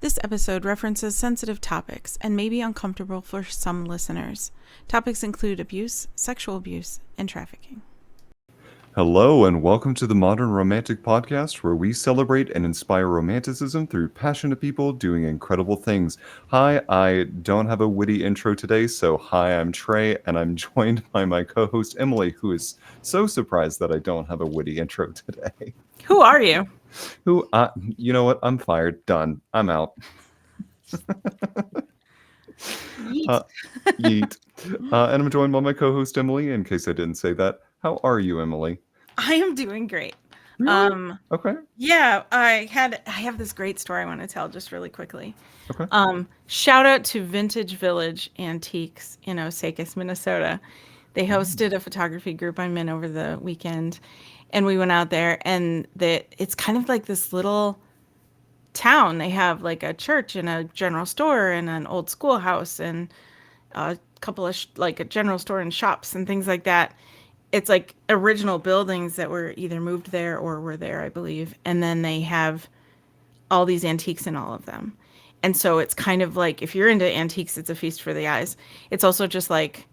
This episode references sensitive topics and may be uncomfortable for some listeners. Topics include abuse, sexual abuse, and trafficking. Hello, and welcome to the Modern Romantic Podcast, where we celebrate and inspire romanticism through passionate people doing incredible things. Hi, I don't have a witty intro today, so hi, I'm Trey, and I'm joined by my co-host Emily, who is so surprised that I don't have a witty intro today. Who are you? You know what? I'm fired. Done. I'm out. Yeet. Yeet. And I'm joined by my co-host Emily. In case I didn't say that, how are you, Emily? I am doing great. Really? Okay. Yeah, I have this great story I want to tell just really quickly. Okay. Shout out to Vintage Village Antiques in Osakis, Minnesota. They hosted a photography group I'm in over the weekend, and we went out there, and it's kind of like this little town. They have like a church and a general store and an old schoolhouse and a couple of like a general store and shops and things like that. It's like original buildings that were either moved there or were there, I believe. And then they have all these antiques in all of them. And so it's kind of like if you're into antiques, it's a feast for the eyes. It's also just like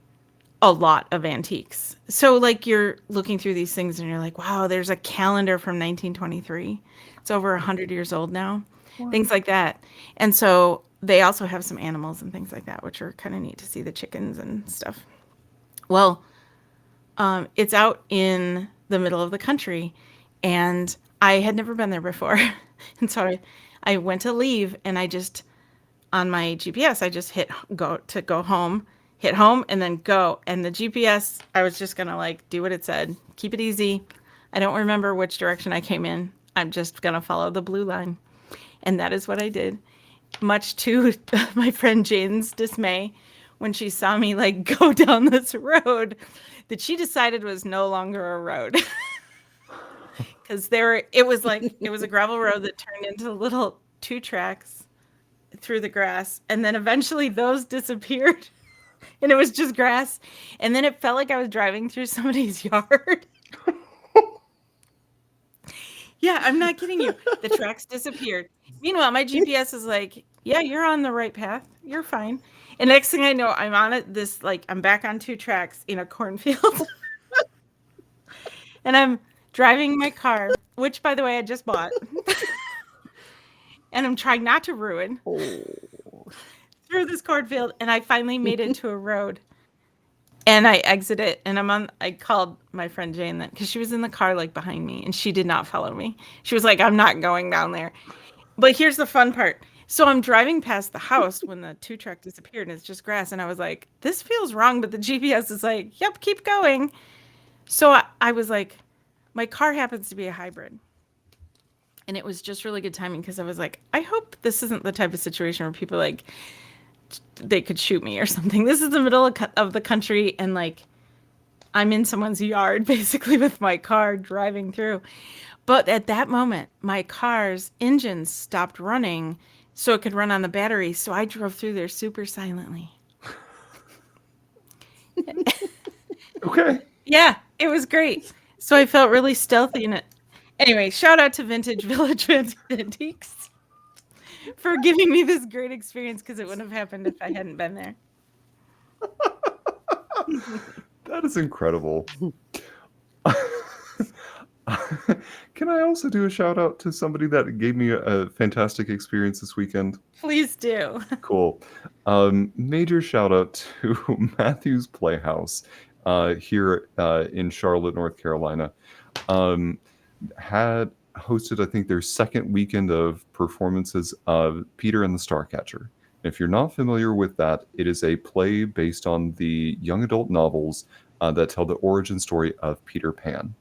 a lot of antiques. So like you're looking through these things and you're like, wow, there's a calendar from 1923. It's over 100 years old now. Things like that. And so they also have some animals and things like that, which are kind of neat to see the chickens and stuff. Well, it's out in the middle of the country, and I had never been there before. And so I went to leave, and I just, on my GPS, I just hit go home, hit home, and then go. And the GPS, I was just going to like do what it said, keep it easy. I don't remember which direction I came in. I'm just going to follow the blue line. And that is what I did, much to my friend Jane's dismay when she saw me like go down this road that she decided was no longer a road. Because it was a gravel road that turned into little 2 tracks through the grass. And then eventually those disappeared and it was just grass. And then it felt like I was driving through somebody's yard. Yeah, I'm not kidding you. The tracks disappeared. Meanwhile, my GPS is like, yeah, you're on the right path. You're fine. And next thing I know, I'm on I'm back on 2 tracks in a cornfield. And I'm driving my car, which, by the way, I just bought. And I'm trying not to ruin through this cornfield. And I finally made it to a road. And I exit it, and I called my friend Jane then, because she was in the car, like, behind me, and she did not follow me. She was like, I'm not going down there. But here's the fun part. So I'm driving past the house when the 2 track disappeared, and it's just grass, and I was like, this feels wrong, but the GPS is like, yep, keep going. So I was like, my car happens to be a hybrid. And it was just really good timing, because I was like, I hope this isn't the type of situation where people, like, they could shoot me or something. This is the middle of the country, and like I'm in someone's yard basically with my car driving through. But at that moment, my car's engine stopped running so it could run on the battery. So I drove through there super silently. Okay. Yeah, it was great. So I felt really stealthy in it. Anyway, shout out to Vintage Village Antiques for giving me this great experience, because it wouldn't have happened if I hadn't been there. That is incredible. Can I also do a shout out to somebody that gave me a fantastic experience this weekend? Please do. Cool. Major shout out to Matthew's Playhouse here in Charlotte, North Carolina. Had hosted, I think, their second weekend of performances of Peter and the Starcatcher. If you're not familiar with that, it is a play based on the young adult novels that tell the origin story of Peter Pan.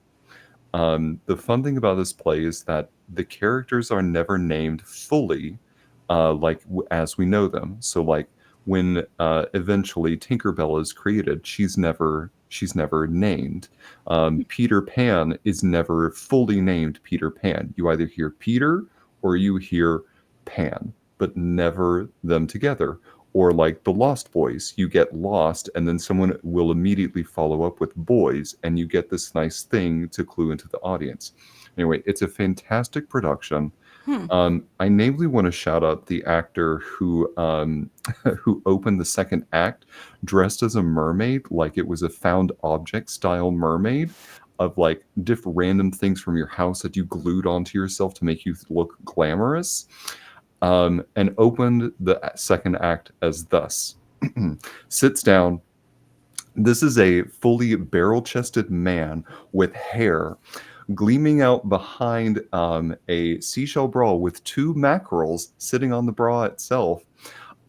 The fun thing about this play is that the characters are never named fully, as we know them. So, like when eventually Tinkerbell is created, she's never named. Peter Pan is never fully named Peter Pan. You either hear Peter or you hear Pan, but never them together. Or like the Lost Boys, you get lost and then someone will immediately follow up with boys, and you get this nice thing to clue into the audience. Anyway, it's a fantastic production. Hmm. I namely want to shout out the actor who who opened the second act dressed as a mermaid, like it was a found object style mermaid of like different random things from your house that you glued onto yourself to make you look glamorous, and opened the second act as thus. Sits down. This is a fully barrel chested man with hair gleaming out behind a seashell bra with two mackerels sitting on the bra itself.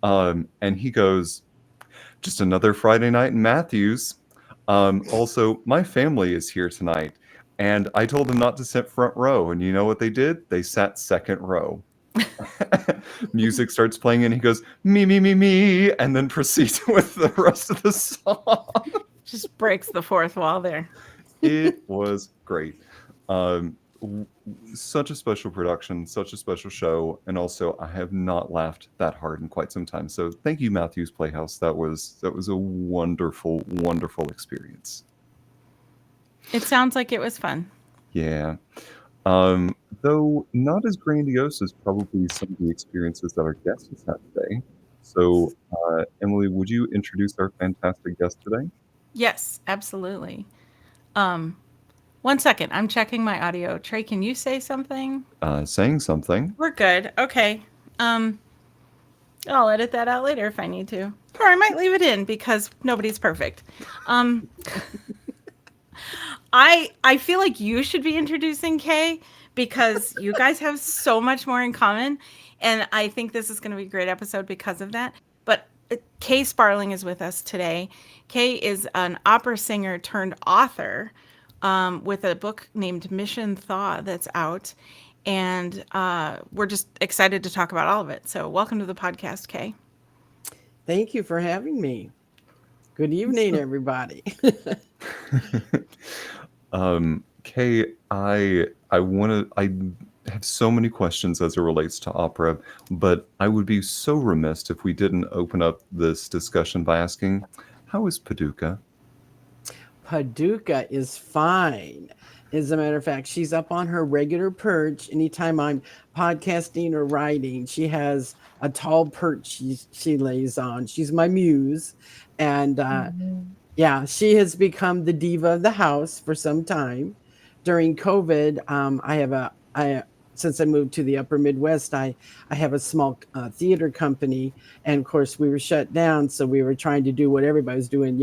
And he goes, just another Friday night in Matthews. Also, my family is here tonight. And I told them not to sit front row. And you know what they did? They sat second row. Music starts playing and he goes, me, and then proceeds with the rest of the song. Just breaks the fourth wall there. It was great. Such a special production, such a special show, and also I have not laughed that hard in quite some time. So thank you, Matthews Playhouse. That was a wonderful, wonderful experience. It sounds like it was fun. Yeah. Though not as grandiose as probably some of the experiences that our guests has had today. So, Emily, would you introduce our fantastic guest today? Yes, absolutely. Um, One second. I'm checking my audio. Trey, can you say something? Saying something. We're good. Okay. Um, I'll edit that out later if I need to. Or I might leave it in because nobody's perfect. Um, I feel like you should be introducing Kay because you guys have so much more in common, and I think this is going to be a great episode because of that. But Kay Sparling is with us today. Kay is an opera singer turned author with a book named Mission Thaw that's out, and we're just excited to talk about all of it. So, welcome to the podcast, Kay. Thank you for having me. Good evening, everybody. Kay, I want to. I have so many questions as it relates to opera, but I would be so remiss if we didn't open up this discussion by asking, how is Paducah? Paducah is fine. As a matter of fact, she's up on her regular perch. Anytime I'm podcasting or writing, she has a tall perch she lays on. She's my muse. And yeah, she has become the diva of the house for some time. During COVID, I since I moved to the Upper Midwest, I have a small theater company, and of course we were shut down, so we were trying to do what everybody was doing.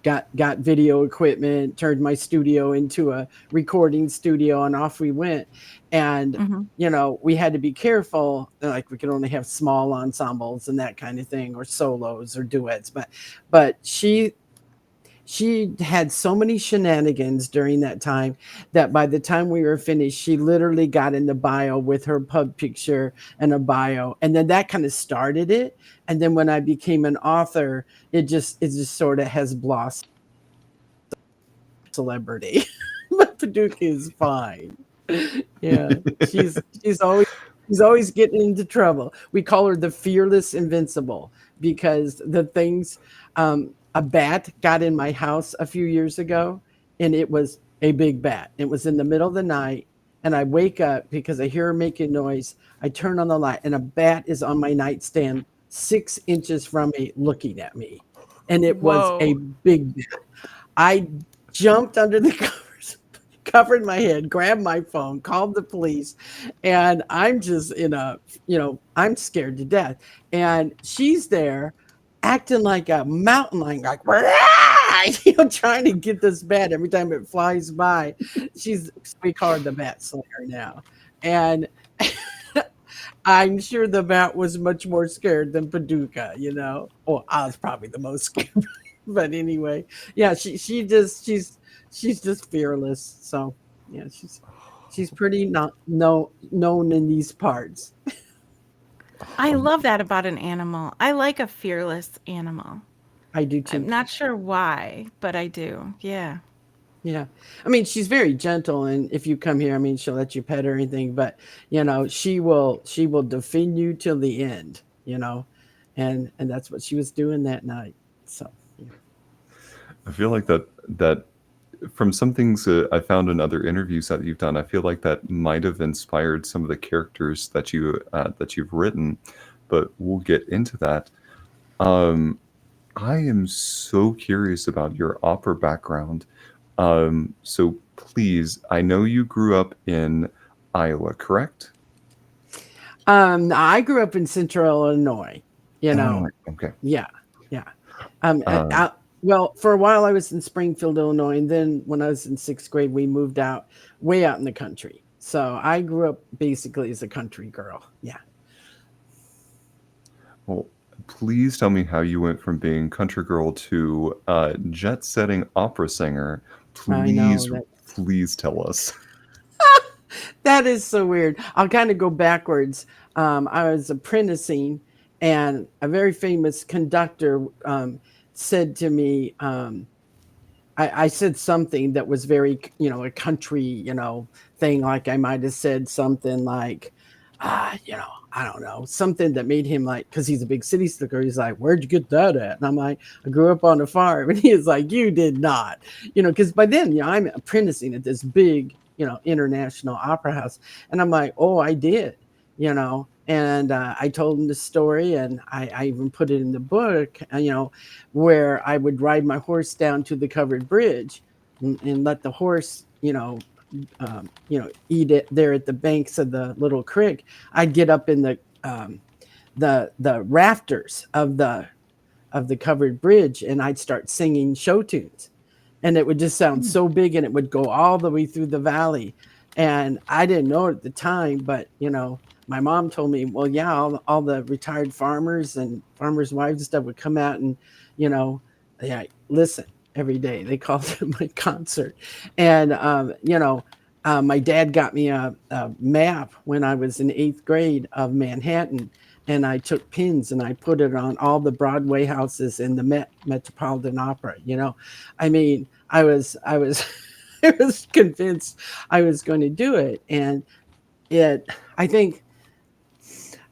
Got video equipment, turned my studio into a recording studio, and off we went. And Mm-hmm. we had to be careful, like we could only have small ensembles and that kind of thing, or solos or duets. But she had so many shenanigans during that time that by the time we were finished, she literally got in the bio with her pub picture and a bio. And then that kind of started it. And then when I became an author, it just sort of has blossomed celebrity. But Paducah is fine. Yeah. She's always getting into trouble. We call her the fearless invincible because the things a bat got in my house a few years ago, and it was a big bat. It was in the middle of the night, and I wake up because I hear her making noise. I turn on the light, and a bat is on my nightstand 6 inches from me looking at me. And it was a Whoa. big bat. I jumped under the covers, covered my head, grabbed my phone, called the police, and I'm just I'm scared to death. And she's there acting like a mountain lion, like trying to get this bat every time it flies by. We call her the bat slayer now. And I'm sure the bat was much more scared than Paducah. Well, I was probably the most scared. But anyway, yeah, she's just fearless. So yeah, she's pretty not known in these parts. I love that about an animal. I like a fearless animal. I do I'm too. not sure why, but I do. Yeah. Yeah. I mean, she's very gentle, and if you come here, I mean, she'll let you pet her or anything, but she will defend you till the end. And that's what she was doing that night. So, yeah. I feel like that from some things I found in other interviews that you've done, I feel like that might have inspired some of the characters that you've written, but we'll get into that. Um, I am so curious about your opera background. So please, I know you grew up in Iowa, correct? I grew up in Central Illinois. You know, Oh, okay. yeah, yeah. Um, Well, for a while I was in Springfield, Illinois, and then when I was in sixth grade, we moved out way out in the country. So I grew up basically as a country girl. Yeah, well, please tell me how you went from being country girl to jet-setting opera singer. I know Please, that. please tell us. That is so weird. I'll kind of go backwards. I was apprenticing, and a very famous conductor said to me, I said something that was very, a country, thing. Like I might have said something like, I don't know, something that made him like, because he's a big city slicker. He's like, "Where'd you get that at?" And I'm like, "I grew up on a farm." And he is like, "You did not," because by then, I'm apprenticing at this big, international opera house. And I'm like, "Oh, I did," And I told him the story, and I even put it in the book, where I would ride my horse down to the covered bridge and let the horse, eat it there at the banks of the little creek. I'd get up in the rafters of the covered bridge, and I'd start singing show tunes, and it would just sound so big, and it would go all the way through the valley. And I didn't know it at the time, but my mom told me, well, yeah, all the retired farmers and farmers' wives and stuff would come out and, yeah, listen every day. They called it my concert. And, my dad got me a map when I was in eighth grade of Manhattan, and I took pins and I put it on all the Broadway houses in the Metropolitan Opera. I mean, I was I was convinced I was going to do it, and it.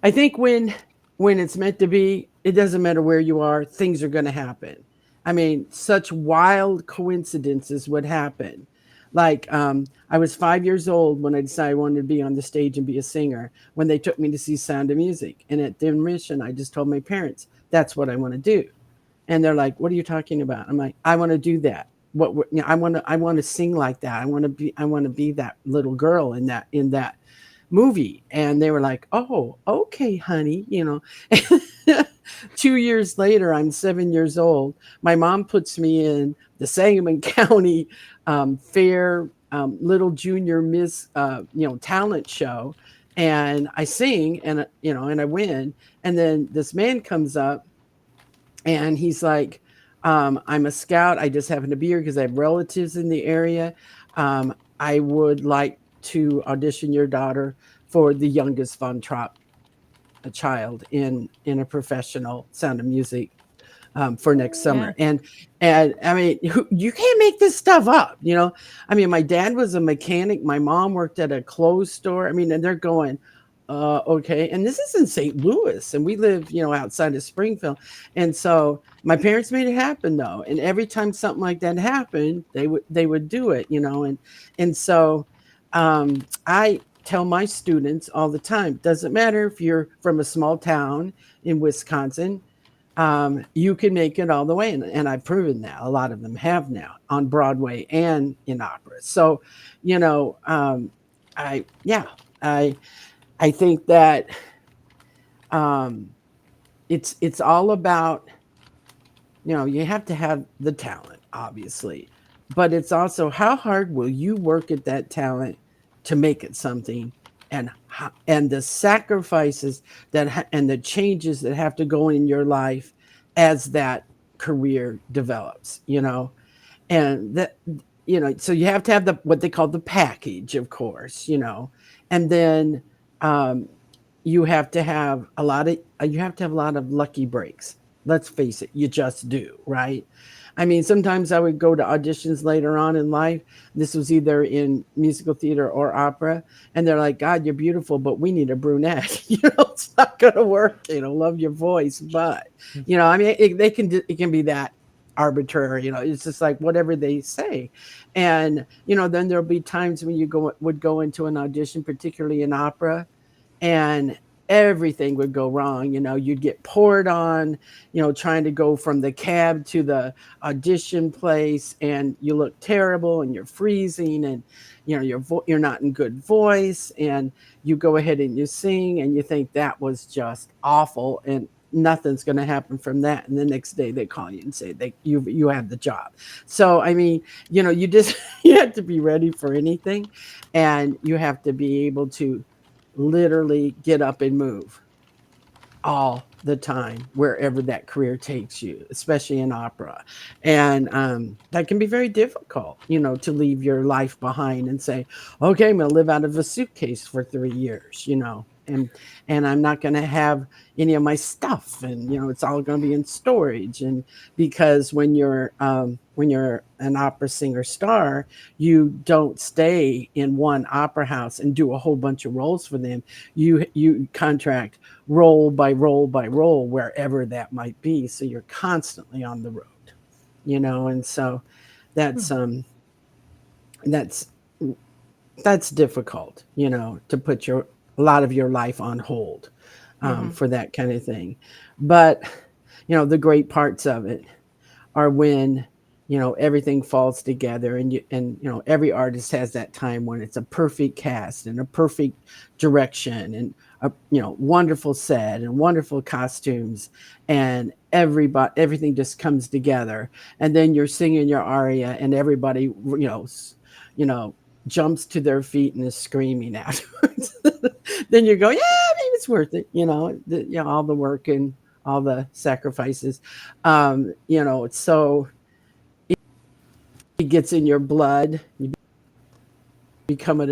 I think when it's meant to be, it doesn't matter where you are, things are going to happen. I mean, such wild coincidences would happen. Like, I was 5 years old when I decided I wanted to be on the stage and be a singer. When they took me to see Sound of Music, and at the admission, I just told my parents, "That's what I want to do." And they're like, "What are you talking about?" I'm like, "I want to do that. I want to sing like that. I want to be that little girl in that movie." And they were like, "Oh, okay, honey." 2 years later, I'm 7 years old. My mom puts me in the Sangamon County Fair Little Junior Miss talent show, and I sing, and I win. And then this man comes up, and he's like, "I'm a scout. I just happen to be here because I have relatives in the area. I would like to audition your daughter for the youngest Von Trapp a child in a professional Sound of Music for next Yeah. summer." And I mean, you can't make this stuff up. I mean, my dad was a mechanic. My mom worked at a clothes store. I mean, and they're going, okay. And this is in St. Louis, and we live, outside of Springfield. And so my parents made it happen, though. And every time something like that happened, they would do it, and so I tell my students all the time, doesn't matter if you're from a small town in Wisconsin, you can make it all the way. And I've proven that. A lot of them have now on Broadway and in opera. So, I, yeah, I, I think that um, it's all about, you have to have the talent, obviously, but it's also how hard will you work at that talent to make it something, and the sacrifices and the changes that have to go in your life as that career develops, and that, so you have to have the what they call the package, of course, and then um, you have to have a lot of lucky breaks. Let's face it, you just do, right? I mean, sometimes I would go to auditions later on in life. This was either in musical theater or opera, and they're like, "God, you're beautiful, but we need a brunette." It's not going to work. Love your voice, but I mean, it can be that arbitrary, it's just like whatever they say. And then there'll be times when you would go into an audition, particularly in opera, and everything would go wrong. You'd get poured on, trying to go from the cab to the audition place, and you look terrible and you're freezing, and you're not in good voice, and you go ahead and you sing and you think that was just awful, and nothing's going to happen from that. And the next day they call you and say you have the job. So I mean, you just you have to be ready for anything, and you have to be able to literally get up and move all the time wherever that career takes you, especially in opera. And that can be very difficult, to leave your life behind and say, okay, I'm going to live out of a suitcase for 3 years, and I'm not going to have any of my stuff, and it's all going to be in storage. And because when you're an opera singer star, you don't stay in one opera house and do a whole bunch of roles for them. You contract role by role by role wherever that might be, so you're constantly on the road, and so that's that's difficult, to put a lot of your life on hold for that kind of thing. But the great parts of it are when everything falls together, and every artist has that time when it's a perfect cast and a perfect direction, and a wonderful set and wonderful costumes, and everything just comes together, and then you're singing your aria and everybody jumps to their feet and is screaming afterwards. Then you go, yeah, maybe it's worth it, all the work and all the sacrifices. So it gets in your blood. You become an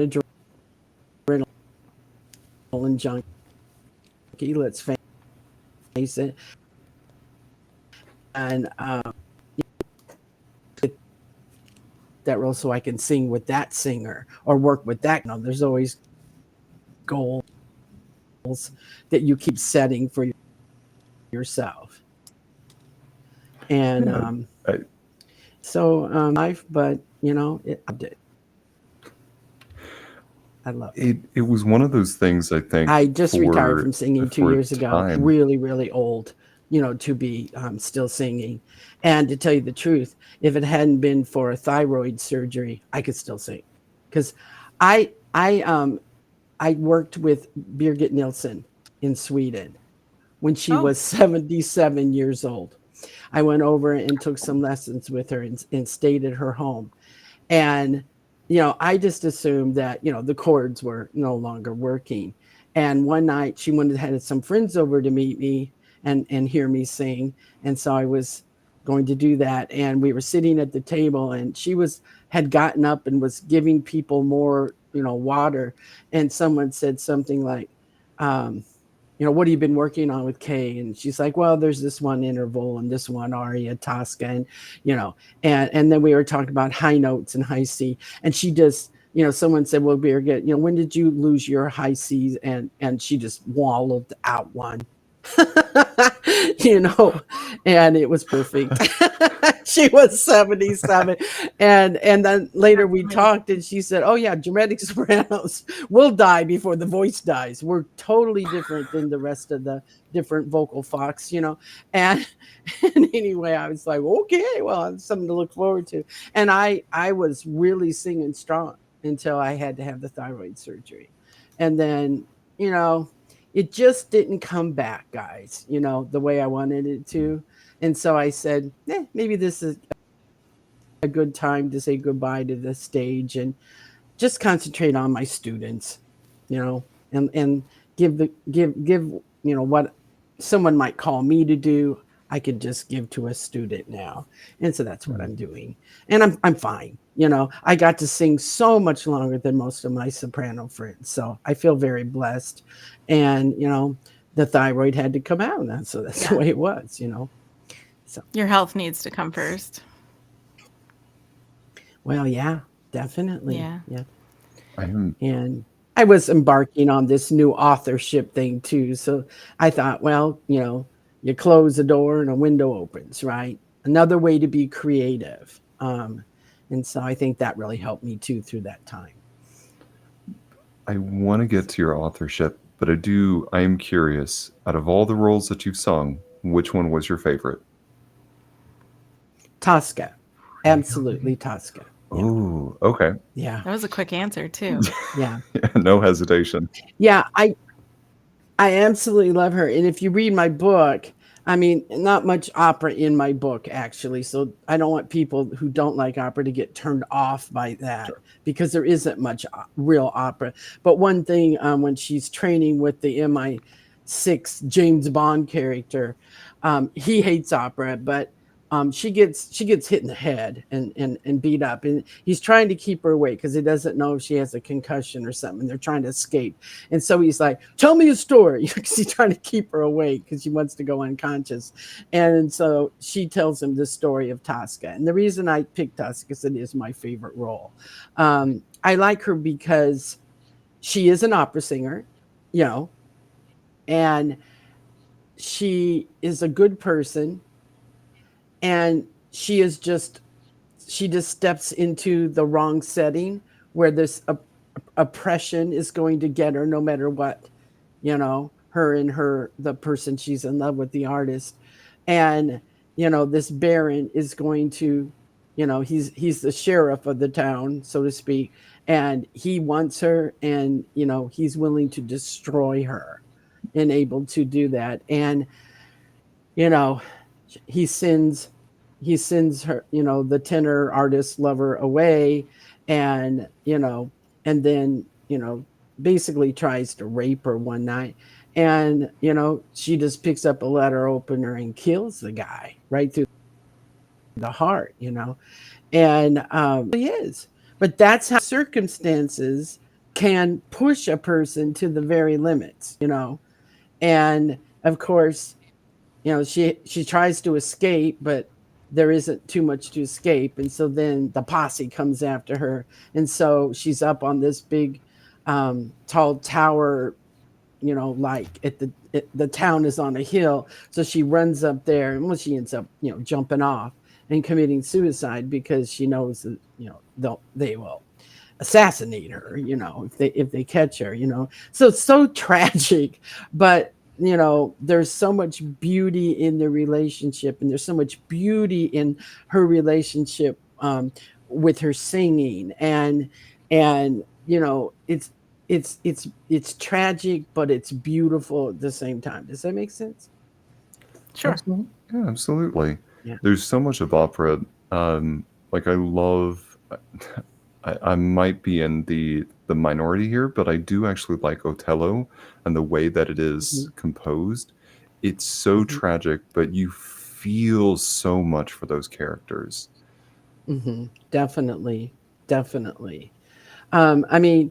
adrenaline junkie. Let's face it. And that role so I can sing with that singer or work with that. There's always goals that you keep setting for yourself. And life, but I did. I love it. It was one of those things, I think. I just retired from singing 2 years ago. Really, really old, to be still singing. And to tell you the truth, if it hadn't been for a thyroid surgery, I could still sing. Because I worked with Birgit Nilsson in Sweden when she was 77 years old. I went over and took some lessons with her and stayed at her home. And, I just assumed that, the chords were no longer working. And one night she had some friends over to meet me and hear me sing. And so I was going to do that. And we were sitting at the table, and she had gotten up and was giving people more, water. And someone said something like, what have you been working on with Kay? And she's like, well, there's this one interval and this one aria, Tosca, and, and then we were talking about high notes and high C. And she just, someone said, well, Birgit, when did you lose your high C's? And she just wallowed out one. And it was perfect. She was 77. And then later we talked, and she said, oh yeah, dramatic sopranos will die before the voice dies. We're totally different than the rest of the different vocal folks, and anyway, I was like, okay, well, it's something to look forward to. And I was really singing strong until I had to have the thyroid surgery. And then, it just didn't come back, guys, the way I wanted it to. And so I said, maybe this is a good time to say goodbye to the stage and just concentrate on my students, and give what someone might call me to do, I could just give to a student now. And so that's what I'm doing. And I'm fine. I got to sing so much longer than most of my soprano friends. So I feel very blessed. And, the thyroid had to come out. And so that's the way it was, So your health needs to come first. Well, yeah, definitely. Yeah. And I was embarking on this new authorship thing too. So I thought, well, you close the door and a window opens, right? another way to be creative. And so I think that really helped me too through that time. I want to get to your authorship, but I am curious, out of all the roles that you've sung, which one was your favorite? Tosca, absolutely Really? Tosca. Yeah, Oh, okay. yeah, That was a quick answer too. yeah, No hesitation. yeah. I absolutely love her. And if you read my book, I mean, not much opera in my book, actually. So I don't want people who don't like opera to get turned off by that Sure. because there isn't much real opera. But one thing, when she's training with the MI6 James Bond character, he hates opera, but she gets hit in the head and beat up, and he's trying to keep her awake because he doesn't know if she has a concussion or something. They're trying to escape, and so he's like, "Tell me a story," because he's trying to keep her awake because she wants to go unconscious. And so she tells him the story of Tosca. And the reason I picked Tosca is it is my favorite role. I like her because she is an opera singer, you know, and she is a good person, and she just steps into the wrong setting where this oppression is going to get her no matter what, her and the person she's in love with, the artist. And this baron is going to, he's the sheriff of the town, so to speak, and he wants her, and he's willing to destroy her and able to do that. And you know he sends her, the tenor artist lover, away. And and then basically tries to rape her one night. And she just picks up a letter opener and kills the guy right through the heart. And he is. But that's how circumstances can push a person to the very limits. And of course, she tries to escape, but there isn't too much to escape. And so then the posse comes after her. And so she's up on this big, tall tower, like the town is on a hill. So she runs up there, and well, she ends up, jumping off and committing suicide because she knows that, they will assassinate her, if they catch her. So it's so tragic. But there's so much beauty in the relationship, and there's so much beauty in her relationship, with her singing. And it's tragic, but it's beautiful at the same time. Does that make sense? Sure. Absolutely. Yeah, absolutely. Yeah. There's so much of opera. Like I love. I might be in the minority here, but I do actually like Othello and the way that it Hmm. is composed. It's so Hmm. tragic, but you feel so much for those characters. Hmm. Definitely, definitely. I mean,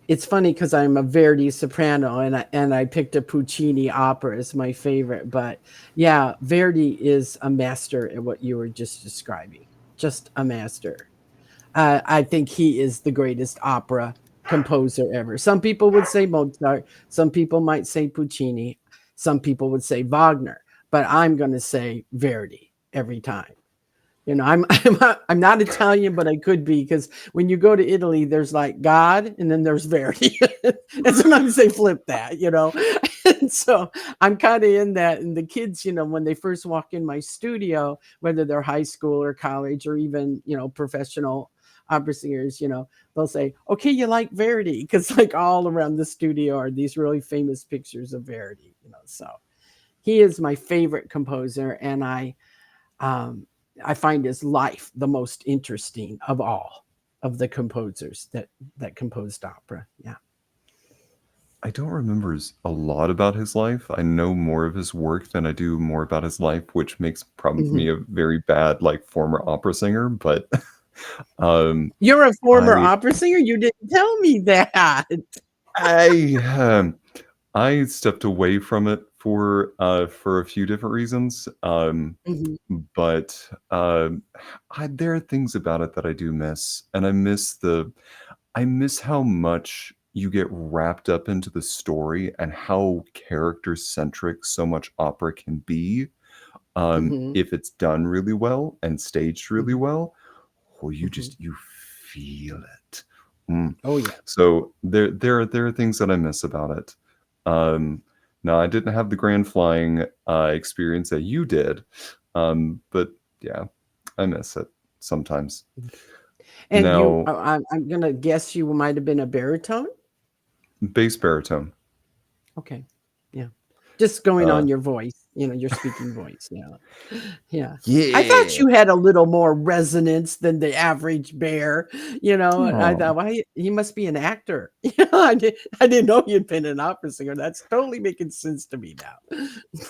it's funny because I'm a Verdi soprano, and I picked a Puccini opera as my favorite. But yeah, Verdi is a master at what you were just describing. Just a master. I think he is the greatest opera composer ever. Some people would say Mozart. Some people might say Puccini. Some people would say Wagner. But I'm going to say Verdi every time. I'm not Italian, but I could be, because when you go to Italy, there's like God, and then there's Verdi, and sometimes they flip that. And so I'm kind of in that. And the kids, when they first walk in my studio, whether they're high school or college or even professional opera singers, they'll say, "Okay, you like Verdi?" Because like all around the studio are these really famous pictures of Verdi. So he is my favorite composer, and um, I find his life the most interesting of all of the composers that composed opera. Yeah. I don't remember a lot about his life. I know more of his work than I do more about his life, which makes Mhm. me a very bad like former opera singer. But um, You're a former I opera singer? You didn't tell me that. I I stepped away from it for a few different reasons. Mhm. But there are things about it that I do miss, and I miss how much you get wrapped up into the story and how character centric so much opera can be. Mhm. If it's done really well and staged really Mhm. well, oh, Mhm. you feel it. Mm. Oh, yeah. So there are things that I miss about it. Um, Now I didn't have the grand flying experience that you did, but yeah, I miss it sometimes. And you, Now, I'm gonna guess you might have been a baritone? bass baritone. Okay. Yeah. Just going Uh, on your voice, your speaking voice. Yeah. Yeah. I thought yeah. you had a little more resonance than the average bear, and I thought, Oh, well, he must be an actor. I didn't know you'd been an opera singer. That's totally making sense to me now.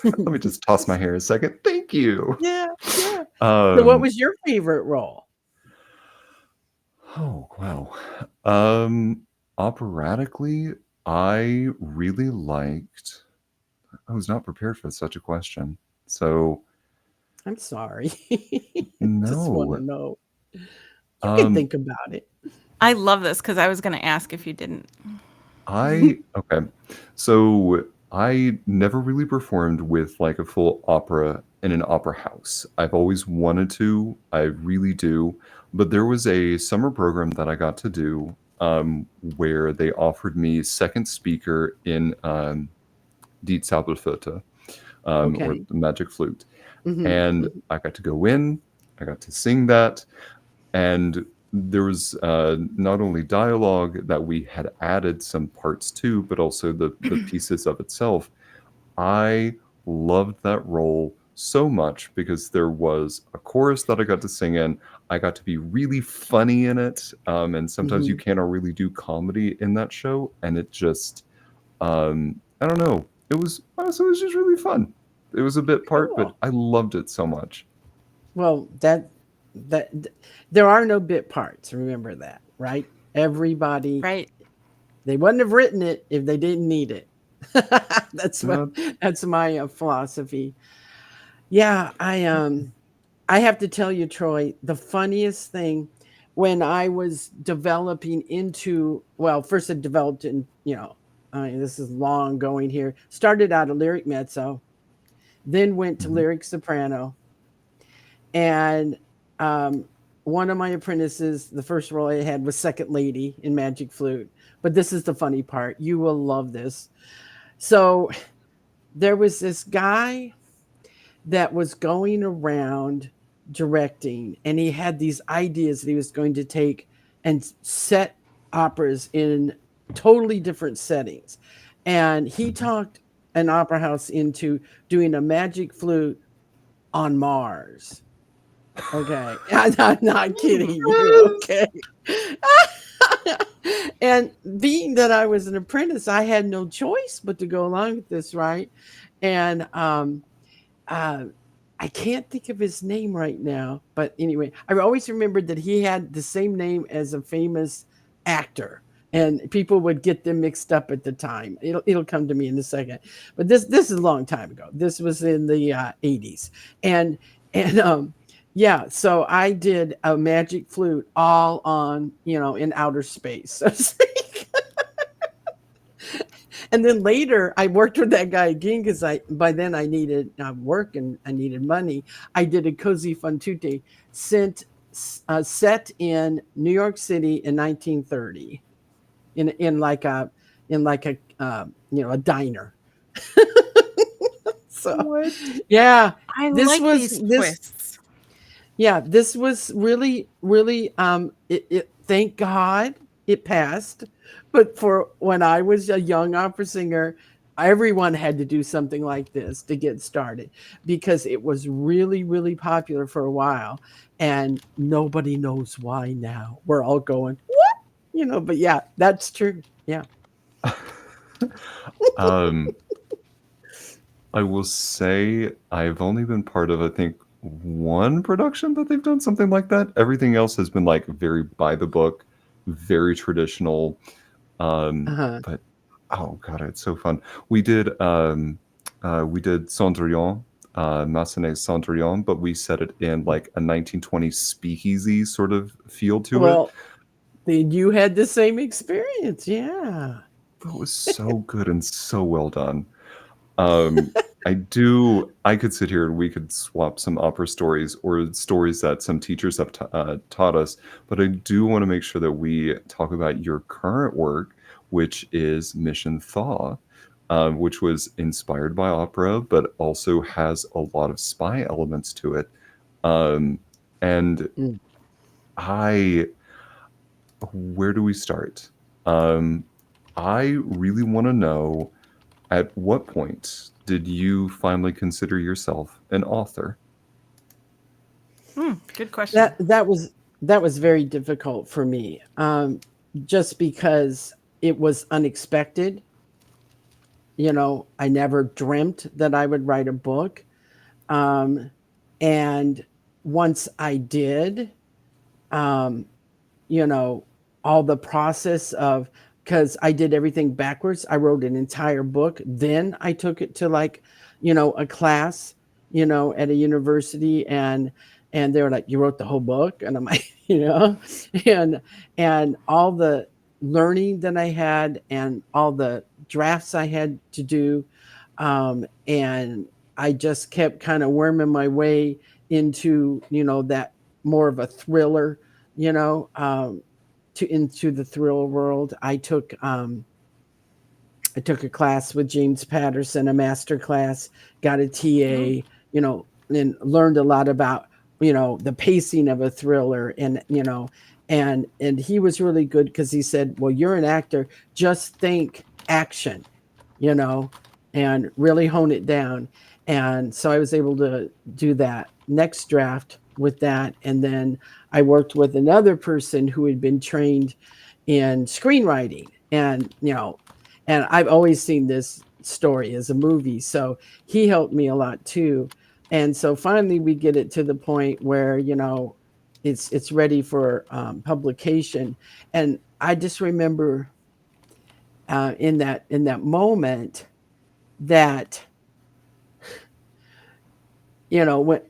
let me just toss my hair a second. Thank you. Yeah, yeah. So what Um, was your favorite role? oh wow. Um, Operatically, I really liked. I was not prepared for such a question. So I'm sorry. Just wanna no. know. You can Um, think about it. I love this because I was going to ask if you didn't. okay. So I never really performed with like a full opera in an opera house. I've always wanted to. I really do. But there was a summer program that I got to do where they offered me second speaker in Die Zauberflöte, or Okay. the magic flute. Mhm, And mhm, I got to go in, I got to sing that, and there was not only dialogue that we had added some parts to, but also the pieces of itself. I loved that role so much because there was a chorus that I got to sing in. I got to be really funny in it, and sometimes you mhm. cannot really do comedy in that show, and it just I don't know. It was honestly, it was just really fun. It was a bit part, but Cool. I loved it so much. Well, there are no bit parts, remember that, right? Everybody Right. they wouldn't have written it if they didn't need it. That's what Uh, that's my, philosophy. Yeah, I have to tell you, Troy, the funniest thing when I was developing into well, first I developed in, this is long going here. Started out a lyric mezzo, then went to mhm. lyric soprano, and um, one of my apprentices, the first role I had was second lady in Magic Flute. But this is the funny part. You will love this. So there was this guy that was going around directing, and he had these ideas that he was going to take and set operas in totally different settings. And he Mhm. talked an opera house into doing a Magic Flute on Mars. Okay. I'm not kidding you. Yes. Okay. And being that I was an apprentice, I had no choice but to go along with this, right? And uh, I can't think of his name right now, but anyway, I always remembered that he had the same name as a famous actor, and people would get them mixed up at the time. It'll come to me in a second, but this is a long time ago. This was in the 80s, and and yeah, so I did a Magic Flute all on in outer space. So to speak. And then later, I worked with that guy again because I by then I needed work and I needed money. I did a cozy fan tutte sent set in New York City in 1930 in like a diner. So What? yeah, I this like was these this twists. yeah, this was really it thank God it passed. But for when I was a young opera singer, everyone had to do something like this to get started because it was really popular for a while and nobody knows why now. We're all going, "What?" But yeah, that's true. Yeah. um, I will say I've only been part of I think one production that they've done something like that. Everything else has been like very by the book, very traditional. Uh-huh. But oh god, it's so fun. We did Cendrillon, Massenet Cendrillon, but we set it in like a 1920s speakeasy sort of feel to it. Well, then you had the same experience. Yeah. But it was so good and so well done. Um, I could sit here and we could swap some opera stories or stories that some teachers have taught us, but I do want to make sure that we talk about your current work, which is Mission Thaw, which was inspired by opera, but also has a lot of spy elements to it. Um, and Mm. I, where do we start? Um, I really want to know, at what point did you finally consider yourself an author? Good question. That was very difficult for me, just because it was unexpected. I never dreamt that I would write a book. Um, and once I did, um, you know, all the process of, because I did everything backwards. I wrote an entire book. Then I took it to, like, a class, at a university, and they were like, "You wrote the whole book?" And I'm like, and all the learning that I had and all the drafts I had to do, and I just kept kind of worming my way into, that more of a thriller, to into the thrill world. I took a class with James Patterson, a master class, got a Mm. TA, and learned a lot about, the pacing of a thriller, and he was really good because he said, "Well, you're an actor, just think action, you know, and really hone it down." And so I was able to do that next draft with that. And then I worked with another person who had been trained in screenwriting. And I've always seen this story as a movie. So he helped me a lot too. And so finally we get it to the point where, it's ready for publication. And I just remember, in that moment, that,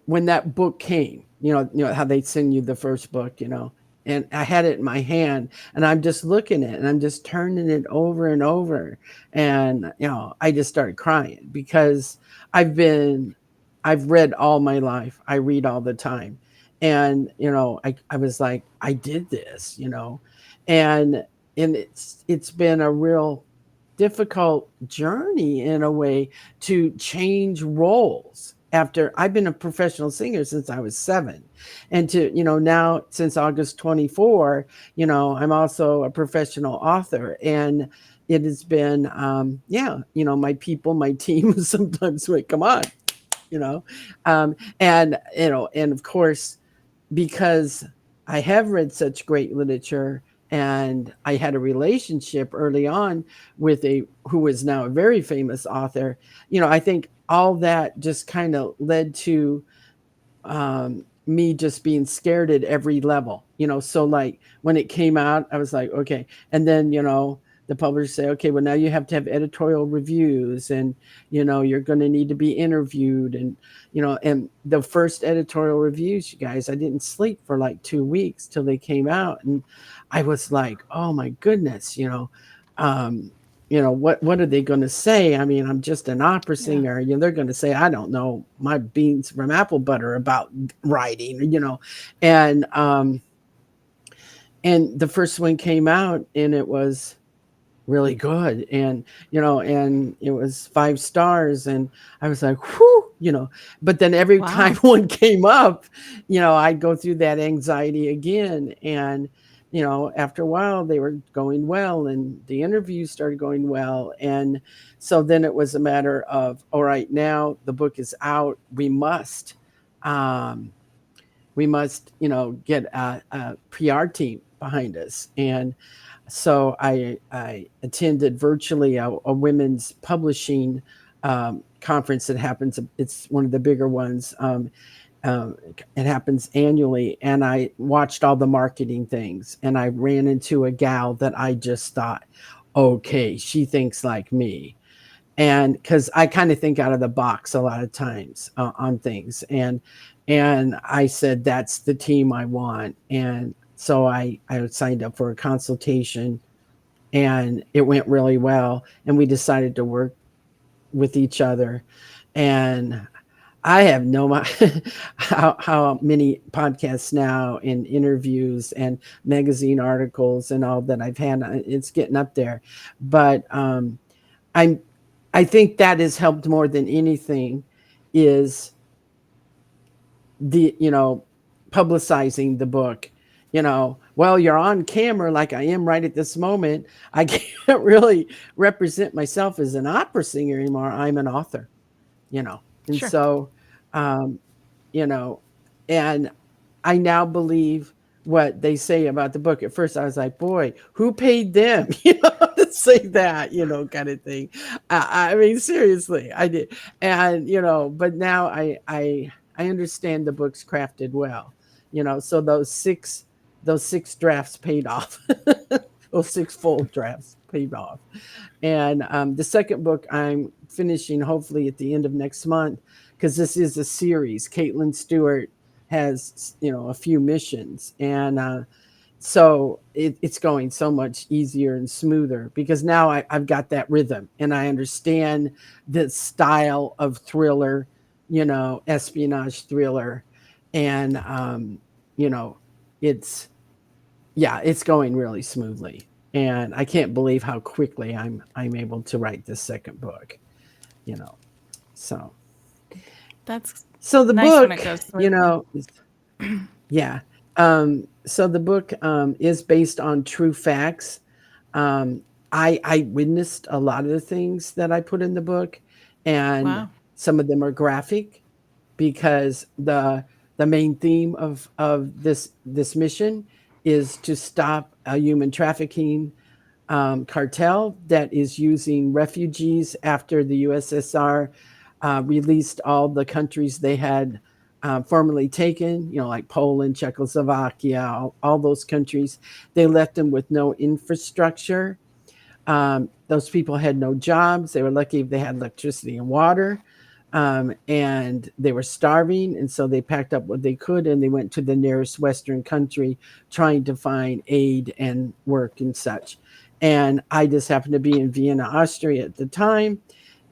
when that book came, how they send you the first book, and I had it in my hand, and I'm just looking at it, and I'm just turning it over and over, and I just started crying because I've been I've read all my life. I read all the time, and I was like, I did this, and it's been a real difficult journey in a way to change roles after I've been a professional singer since I was 7. And to, now since August 24, I'm also a professional author. And it has been, yeah, my people, my team sometimes wait, come on, you know, and of course, because I have read such great literature, and I had a relationship early on with a who is now a very famous author. I think all that just kind of led to, me just being scared at every level. So, like, when it came out, I was like, okay. And then, the publishers say, okay, well, now you have to have editorial reviews, and you're going to need to be interviewed. And the first editorial reviews, you guys, I didn't sleep for like 2 weeks till they came out. And I was like, oh my goodness, um what are they going to say? I mean, I'm just an opera Yeah. singer. They're going to say I don't know my beans from apple butter about writing. And um and the first one came out, and it was really good. And it was 5 stars, and I was like, whew. But then every time Wow. one came up, I'd go through that anxiety again. And after a while, they were going well, and the interviews started going well. And so then it was a matter of, all right, now the book is out, um we must get a PR team behind us. And so I attended virtually a women's publishing conference that happens. It's one of the bigger ones. It happens annually, and I watched all the marketing things, and I ran into a gal that I just thought, okay, she thinks like me. And because I kind of think out of the box a lot of times on things. And I said, that's the team I want. And so I signed up for a consultation, and it went really well, and we decided to work with each other. And I have no how many podcasts now and interviews and magazine articles and all that I've had. It's getting up there, but I'm I think that has helped more than anything is the publicizing the book. Well, you're on camera like I am right at this moment. I can't really represent myself as an opera singer anymore. I'm an author, and Sure. so um, you know, and I now believe what they say about the book. At first, I was like, "Boy, who paid them?" To say that, kind of thing. I mean, seriously, I did, and but now I understand the book's crafted well. So those six drafts paid off. Those six full drafts paid off. And the second book I'm finishing hopefully at the end of next month, because this is a series. Caitlin Stewart has, a few missions. And so it's going so much easier and smoother because now I've got that rhythm and I understand the style of thriller, espionage thriller. And, you know, it's, yeah, it's going really smoothly, and I can't believe how quickly I'm able to write this second book. You know, so That's so the nice when book, it goes smoothly. yeah. So the book is based on true facts. I witnessed a lot of the things that I put in the book, and Wow. some of them are graphic because the main theme of this mission is to stop a human trafficking cartel that is using refugees after the USSR released all the countries they had formerly taken, like Poland, Czechoslovakia, all those countries. They left them with no infrastructure. Those people had no jobs. They were lucky if they had electricity and water. And they were starving. And so they packed up what they could and they went to the nearest Western country trying to find aid and work and such. And I just happened to be in Vienna, Austria at the time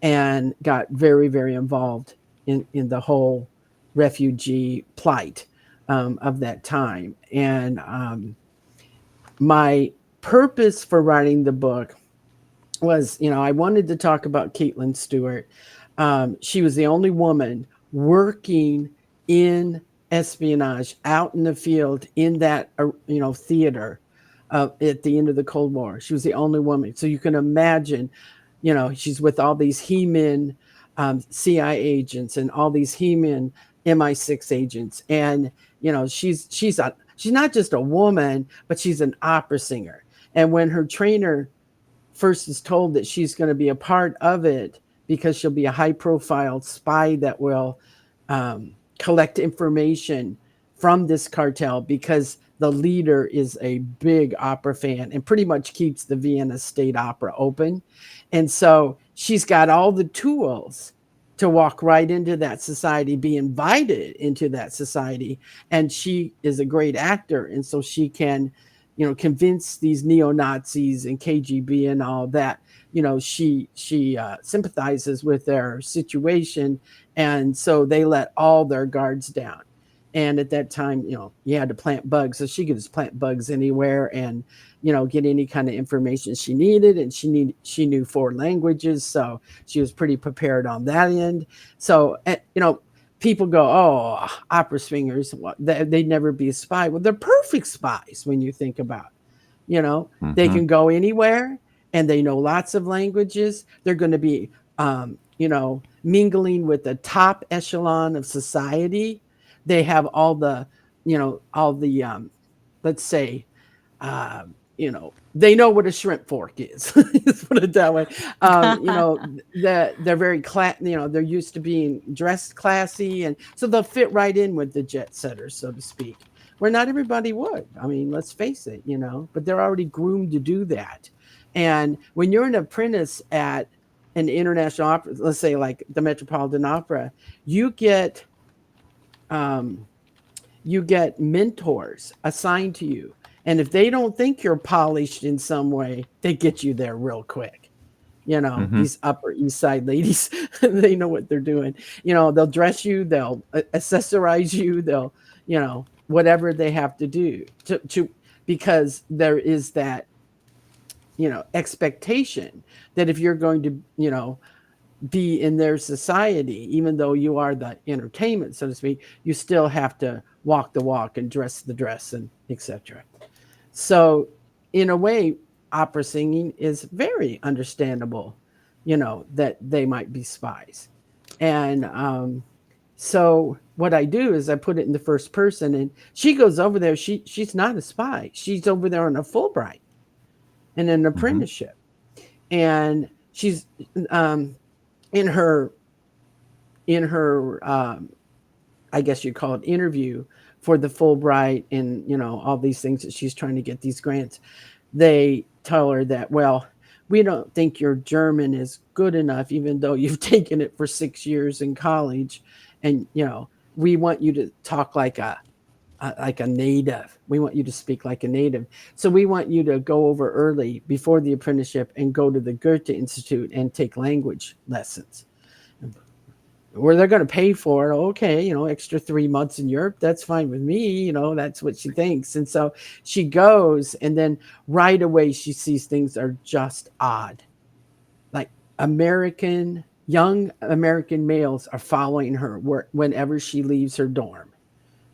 and got very, very involved in the whole refugee plight of that time. And my purpose for writing the book was, I wanted to talk about Caitlin Stewart. She was the only woman working in espionage out in the field in that, theater at the end of the Cold War. She was the only woman. So you can imagine, she's with all these He-Men CIA agents and all these He-Men MI6 agents. And, she's not just a woman, but she's an opera singer. And when her trainer first is told that she's going to be a part of it because she'll be a high profile spy that will collect information from this cartel because the leader is a big opera fan and pretty much keeps the Vienna State Opera open. And so she's got all the tools to walk right into that society, be invited into that society. And she is a great actor. And so she can, convince these neo-Nazis and KGB and all that, she sympathizes with their situation. And so they let all their guards down. And at that time, you had to plant bugs. So she could just plant bugs anywhere and, get any kind of information she needed. And she knew 4 languages. So she was pretty prepared on that end. So, people go, oh, opera singers, they'd never be a spy. Well, they're perfect spies when you think about it. They Hmm. can go anywhere and they know lots of languages. They're going to be, mingling with the top echelon of society. They have all the let's say, they know what a shrimp fork is. Let's put it that way. They're very they're used to being dressed classy, and so they'll fit right in with the jet setters, so to speak. Where not everybody would. I mean, let's face it, but they're already groomed to do that. And when you're an apprentice at an international opera, let's say like the Metropolitan Opera, you get um, you get mentors assigned to you. And if they don't think you're polished in some way, they get you there real quick. Hmm. these Upper East Side ladies, they know what they're doing. They'll dress you, they'll accessorize you, they'll, whatever they have to do to because there is that, expectation that if you're going to, be in their society, even though you are the entertainment, so to speak, you still have to walk the walk and dress the dress and etc. So, in a way, opera singing is very understandable, that they might be spies. And so, what I do is I put it in the first person, and she goes over there. She's not a spy. She's over there on a Fulbright and an Hmm. apprenticeship, and she's um, in her in her I guess you'd call it interview for the Fulbright and all these things that she's trying to get these grants. They tell her that, well, we don't think your German is good enough, even though you've taken it for 6 years in college, and we want you to talk like a native. We want you to speak like a native. So we want you to go over early before the apprenticeship and go to the Goethe Institute and take language lessons where they're going to pay for it. Okay, extra 3 months in Europe, that's fine with me. That's what she thinks. And so she goes, and then right away she sees things are just odd. Like young American males are following her whenever she leaves her dorm.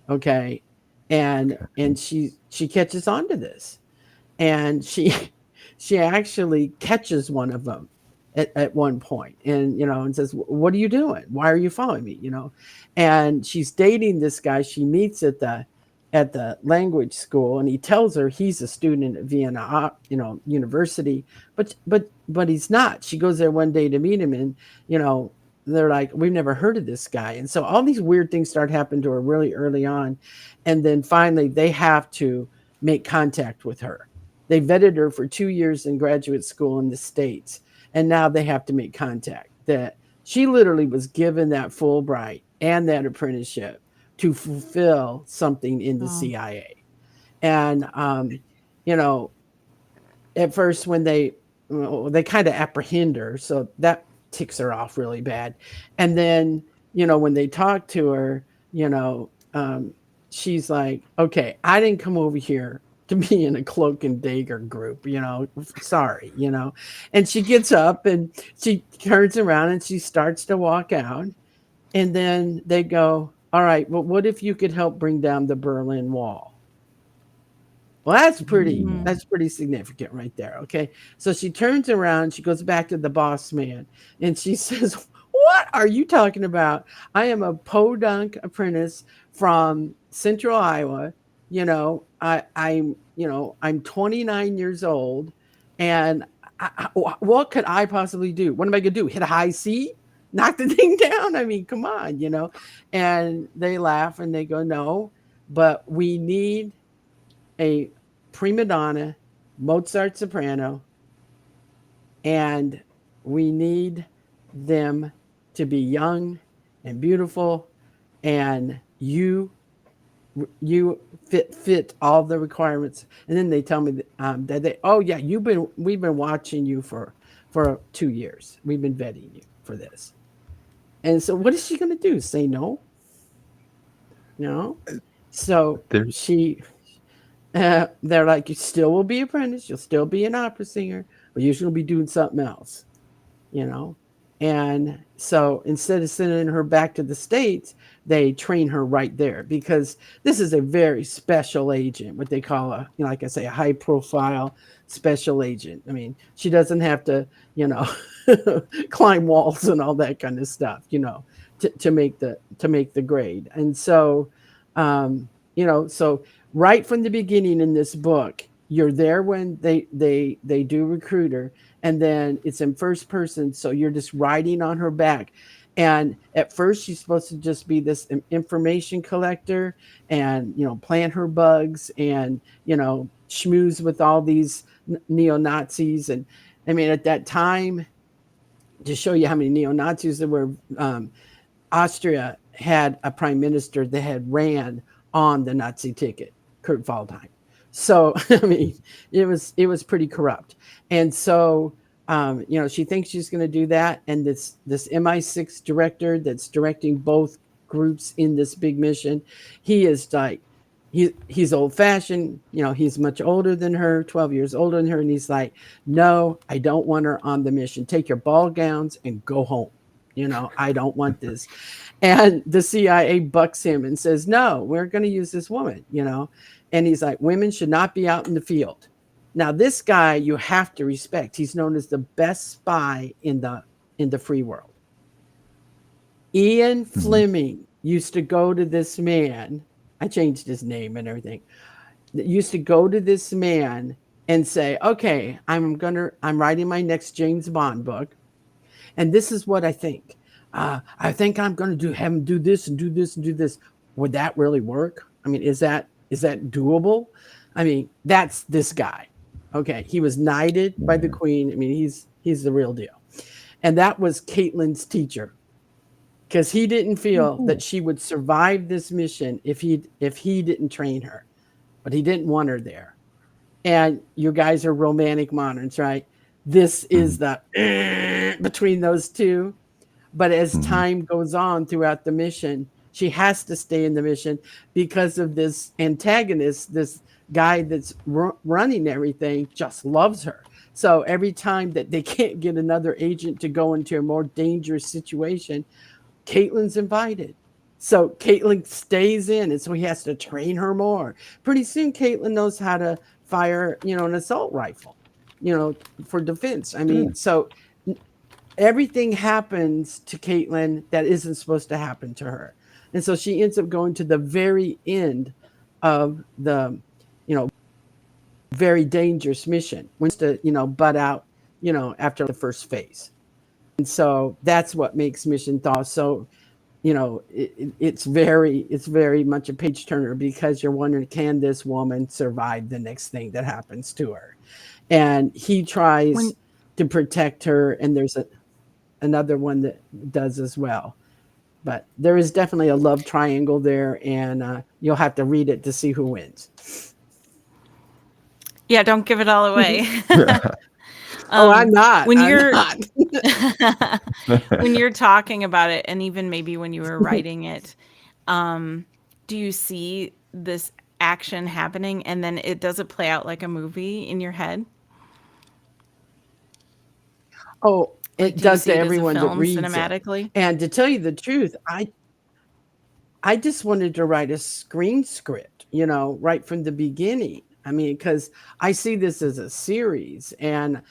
Okay. And she catches on to this, and she actually catches one of them at one point, and and says, what are you doing, why are you following me? And she's dating this guy she meets at the language school, and he tells her he's a student at Vienna university, but he's not. She goes there one day to meet him, and you know they're like, we've never heard of this guy. And so all these weird things start happening to her really early on, and then finally they have to make contact with her. They vetted her for 2 years in graduate school in the States, and now they have to make contact. That she literally was given that Fulbright and that apprenticeship to fulfill something in the Oh. CIA. And you know, at first when they kind of apprehend her, so that ticks her off really bad. And then when they talk to her, she's like, okay, I didn't come over here to be in a cloak and dagger group, sorry. And she gets up and she turns around and she starts to walk out, and then they go, all right, well, what if you could help bring down the Berlin Wall? Well, that's pretty Mm. that's pretty significant right there. Okay. So she turns around, she goes back to the boss man, and she says, what are you talking about? I am a podunk apprentice from Central Iowa. I'm 29 years old, and what could I possibly do? What am I gonna do? Hit a high C? Knock the thing down? I mean, come on. And they laugh and they go, no, but we need a prima donna, Mozart soprano, and we need them to be young and beautiful, and you fit all the requirements. And then they tell me that oh yeah, we've been watching you for 2 years. We've been vetting you for this. And so what is she going to do? Say no? No. So There, they're like, you still will be apprentice, you'll still be an opera singer, but you're going to be doing something else, you know. And so instead of sending her back to the States, they train her right there, because this is a very special agent, what they call like I say, a high profile special agent. I mean, she doesn't have to, climb walls and all that kind of stuff, to make the grade. And so, so right from the beginning in this book, you're there when they do recruit her, and then it's in first person, so you're just riding on her back. And at first she's supposed to just be this information collector, and plant her bugs, and schmooze with all these neo-Nazis. And I mean, at that time, to show you how many neo-Nazis there were, Austria had a prime minister that had ran on the Nazi ticket, Kurt Waldheim. So I mean, it was pretty corrupt. And so She thinks she's going to do that, and this MI6 director that's directing both groups in this big mission, he is like, he's old fashioned. He's much older than her, 12 years older than her, and he's like, no, I don't want her on the mission. Take your ball gowns and go home. I don't want this. And the CIA bucks him and says, no, we're going to use this woman. And he's like, women should not be out in the field. Now, this guy you have to respect. He's known as the best spy in the free world. Ian Fleming used to go to this man. I changed his name and everything. Used to go to this man and say, okay, I'm writing my next James Bond book, and this is what I think. I think I'm going to have him do this and do this and do this. Would that really work? I mean, is that doable? I mean, that's this guy. Okay, he was knighted by the Queen. I mean, he's the real deal. And that was Caitlin's teacher, because he didn't feel that she would survive this mission if he didn't train her, but he didn't want her there. And you guys are romantic moderns, right? This is the between those two. But as time goes on throughout the mission, she has to stay in the mission because of this antagonist, this guy that's running everything, just loves her. So every time that they can't get another agent to go into a more dangerous situation, Caitlin's invited. So Caitlin stays in, and so he has to train her more. Pretty soon, Caitlin knows how to fire, an assault rifle, for defense. I mean, so everything happens to Caitlin that isn't supposed to happen to her. And so she ends up going to the very end of the, very dangerous mission. Wants to, butt out, after the first phase. And so that's what makes Mission Thaw so, it's very much a page turner, because you're wondering, can this woman survive the next thing that happens to her? And he tries to protect her, and there's another one that does as well. But there is definitely a love triangle there, and you'll have to read it to see who wins. Yeah, don't give it all away. I'm not. When you're talking about it, and even maybe when you were writing it, do you see this action happening, and then does it play out like a movie in your head? Oh, it does to everyone that reads cinematically. It. And to tell you the truth, I just wanted to write a screen script, right from the beginning. I mean, because I see this as a series, and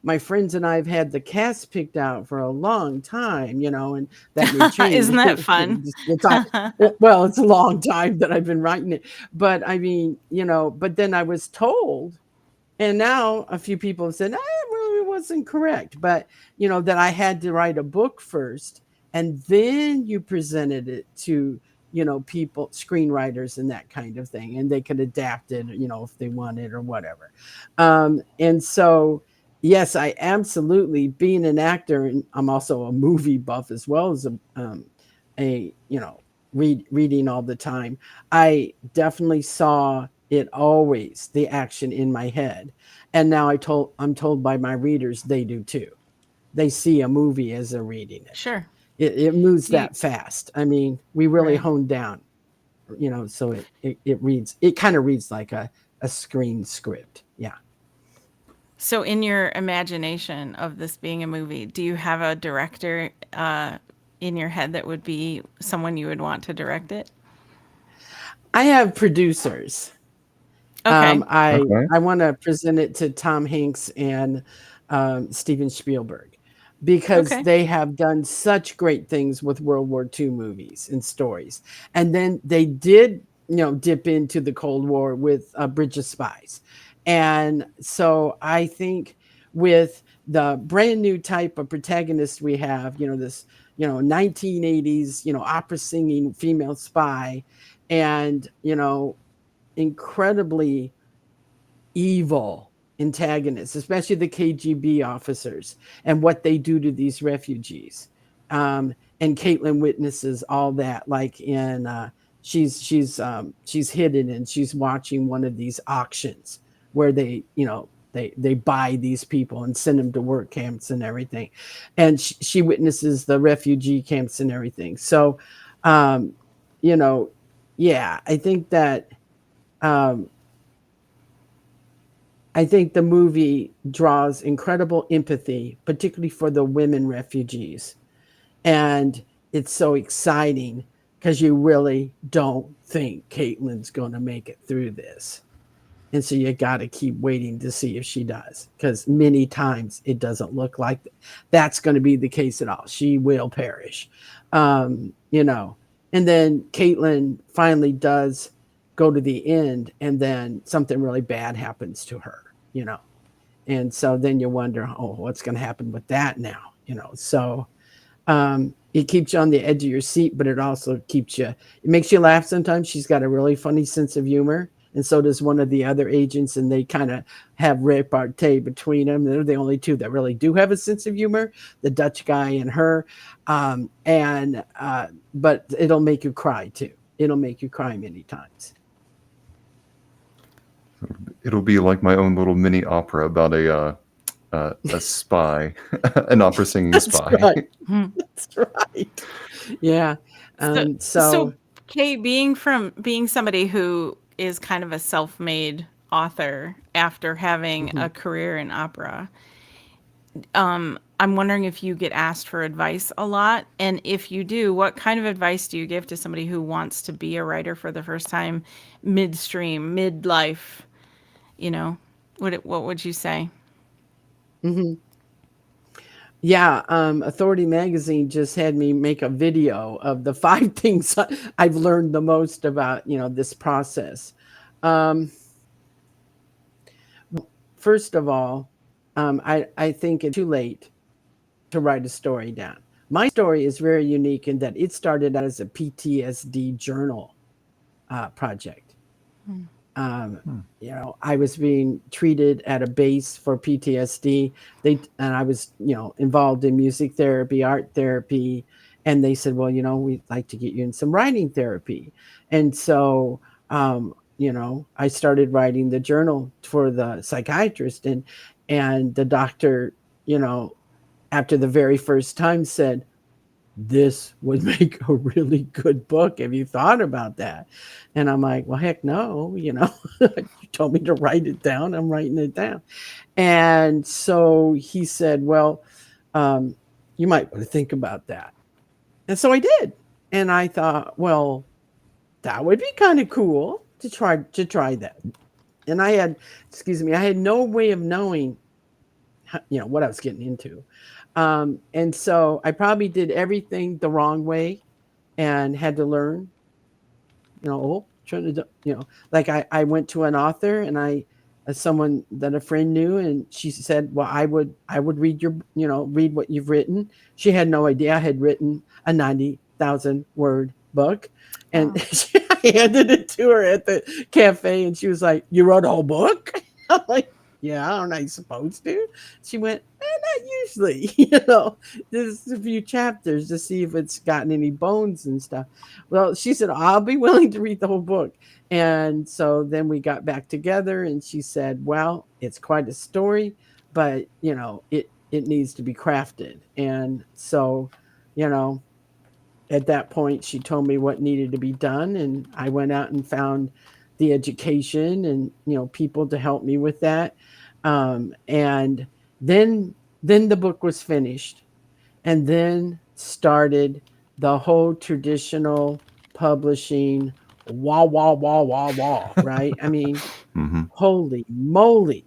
my friends and I have had the cast picked out for a long time, and that may change. Isn't that fun? Well, it's a long time that I've been writing it, but I mean, but then I was told, and now a few people have said, it really wasn't correct, but that I had to write a book first, and then you presented it to people, screenwriters and that kind of thing, and they could adapt it, if they wanted or whatever. And so, yes, I absolutely, being an actor, and I'm also a movie buff as well as reading all the time. I definitely saw it always, the action in my head. And now I'm told by my readers they do too. They see a movie as they're reading it. Sure. It moves that fast. I mean, we really honed down, so it kind of reads like a screen script. Yeah. So in your imagination of this being a movie, do you have a director in your head that would be someone you would want to direct it? I have producers. Okay. I want to present it to Tom Hanks and Steven Spielberg, because they have done such great things with World War II movies and stories. And then they did, dip into the Cold War with Bridge of Spies. And so I think with the brand new type of protagonist we have, this, 1980s, opera singing female spy, and, incredibly evil antagonists, especially the KGB officers, and what they do to these refugees. And Caitlin witnesses all that, like in she's hidden, and she's watching one of these auctions where they They buy these people and send them to work camps and everything, and she witnesses the refugee camps and everything. So, um, you know, yeah, um, I think the movie draws incredible empathy, particularly for the women refugees, and it's so exciting because you really don't think Caitlin's going to make it through this. And so you got to keep waiting to see if she does, because many times it doesn't look like that's going to be the case at all. She will perish, you know. And then Caitlin finally does go to the end, and then something really bad happens to her, you know. And so then you wonder, oh, what's going to happen with that now, you know? So it keeps you on the edge of your seat, but it also keeps you, it makes you laugh sometimes. She's got a really funny sense of humor. And so does one of the other agents, and they kind of have repartee between them. They're the only two that really do have a sense of humor, the Dutch guy and her. But it'll make you cry too. It'll make you cry many times. It'll be like my own little mini opera about a spy, an opera singing That's spy. right. Hmm. That's right. Yeah. So Kate, being somebody who is kind of a self-made author after having a career in opera, I'm wondering if you get asked for advice a lot, and if you do, what kind of advice do you give to somebody who wants to be a writer for the first time, midstream, midlife? You know, what would you say? Mhm. Yeah, Authority Magazine just had me make a video of the 5 things I've learned the most about, this process. Um, First of all, I think it's too late to write a story down. My story is very unique in that it started out as a PTSD journal project. Um, I was being treated at a base for PTSD. And I was, involved in music therapy, art therapy, and they said, well, we'd like to get you in some writing therapy. And so, I started writing the journal for the psychiatrist, and the doctor, you know, after the very first time said, this would make a really good book. Have you thought about that? And I'm like, well, heck no, you told me to write it down. I'm writing it down. And so he said, well, um, you might want to think about that. And so I did. And I thought, well, that would be kind of cool to try that. And I had no way of knowing what I was getting into. And so I probably did everything the wrong way and had to learn, trying to, like I went to an author, and someone that a friend knew, and she said, well, I would read read what you've written. She had no idea I had written a 90,000 word book. And Wow. I handed it to her at the cafe, and she was like, you wrote a whole book? I'm like, yeah, aren't I supposed to? She went, not usually, there's a few chapters to see if it's gotten any bones and stuff. Well, she said, I'll be willing to read the whole book. And so then we got back together, and she said, well, it's quite a story, but it needs to be crafted. And so, you know, at that point, she told me what needed to be done, and I went out and found the education and people to help me with that. And then the book was finished, and then started the whole traditional publishing wah wah wah wah wah. Right? I mean, Hmm. holy moly,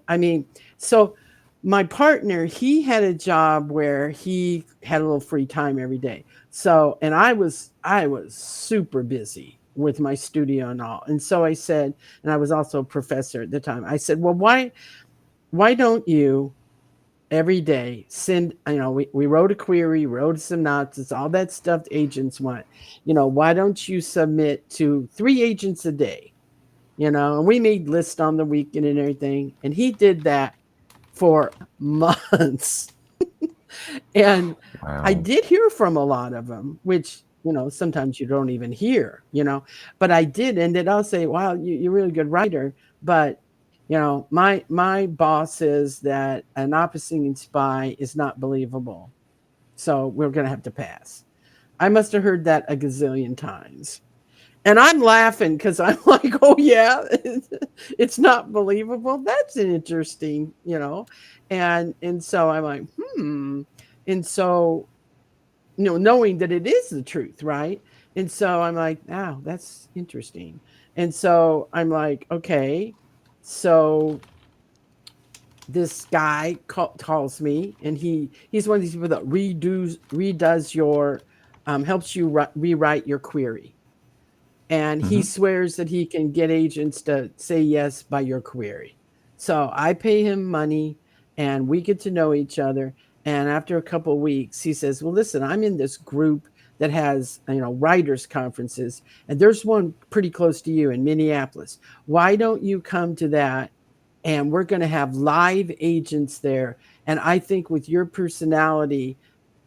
I mean, so my partner, he had a job where he had a little free time every day. So, and I was super busy with my studio and all. And so I said, and I was also a professor at the time. I said, well, why don't you every day send, we wrote a query, wrote a synopsis, all that stuff the agents want. Why don't you submit to 3 agents a day? And we made lists on the weekend and everything. And he did that for months. And I Wow. did hear from a lot of them, which, sometimes you don't even hear, but I did. And then I'll say, wow, you're a really good writer, but My boss says that an opposite spy is not believable, so we're going to have to pass. I must have heard that a gazillion times. And I'm laughing because I'm like, oh, yeah, it's not believable. That's interesting, And so I'm like, hmm. And so, knowing that it is the truth, right? And so I'm like, oh, that's interesting. And so I'm like, okay, so this guy calls me, and he's one of these people that redoes your helps you rewrite your query, and he Hmm. swears that he can get agents to say yes by your query. So I pay him money, and we get to know each other. And after a couple of weeks, he says, well, listen, I'm in this group that has, writers conferences, and there's one pretty close to you in Minneapolis. Why don't you come to that? And we're going to have live agents there. And I think with your personality,